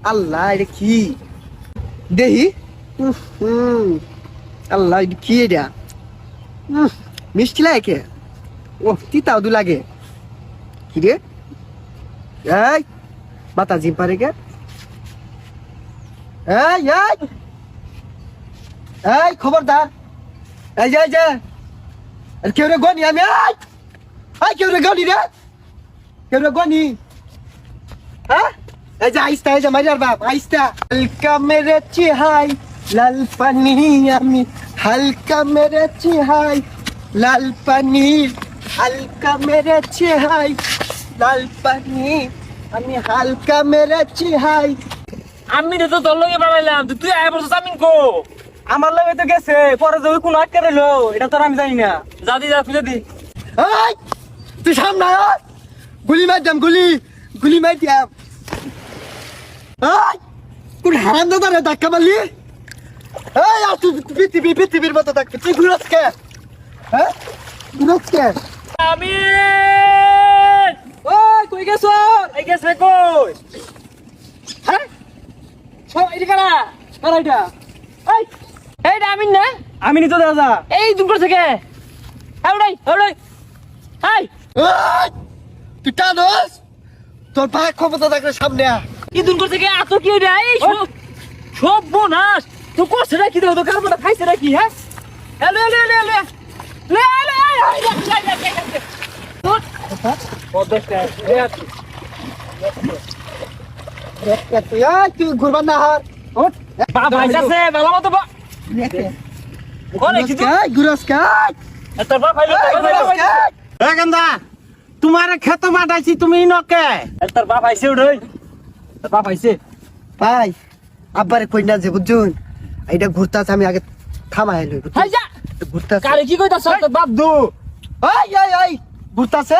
আল্লাহ এটা কি দেহি আল্লাহ এটা কি এটা মিষ্টি লাগে ও তিতাও দু লাগে কি রে এই মাথা জিম পারে কে এই এই এই খবরদার এই যে কেউ রে গনি আমি এই কেউ রে গনি রে কেউ রে গনি হ্যাঁ এই যে আইস্তা এই যে মারিয়ার বাপ আইস্তা হালকা মেরে চিহাই লাল পানি আমি হালকা মেরে চিহাই লাল পানি হালকা মেরে চিহাই লাল পানি আমি হালকা মেরে চিহাই আমি তো তোর লগে বাড়াইলাম তুই আয় বলছিস আমিন কো আমার লগে তো গেছে পরে যদি কোন আটকে রইলো এটা তো আর আমি জানি না। যাদি যা তুই দি এই তুই সামনে আয় গুলি মার দাম গুলি মার দাম এই কোন হারাম দাদা রে ধাক্কা মারলি এই আর তুই পৃথিবীর মতো থাকবি তুই ঘুরাস কে হ্যাঁ ঘুরাস কে আমিন ওই কই গেছো? এই গেছে কই হ্যাঁ সব এটা কারা কারা এটা? এই এইটা আমিন না আমি নিতো দাদা এই দুপুর থেকে এই এই এই তুই টানোস তোর ভাই ক্ষমতা থাকলে সামনে আ কি দুপুর থেকে এত কি রে এই সব বোনাস তো করছে না কি তো কারণ খাইছে নাকি হ্যাঁ এলো এলো এলো এলো লে লে তুই ঘুরবার না হার বাবা আইছে ভালো মতো কোনে কি ঘুরাস কে তোর বাপ আইলো গান্দা তোমার ক্ষেত মাটাইছি তুমি নকে তোর বাপ আইছে ওই তোর বাপ আইছে ভাই আব্বারে কই না যে বুঝুন এইটা ঘুরতাছ আমি আগে থামাই লই হাই যা ঘুরতাছ কারে কি কইতাছ তোর বাপ দু এই ঘুরতাছে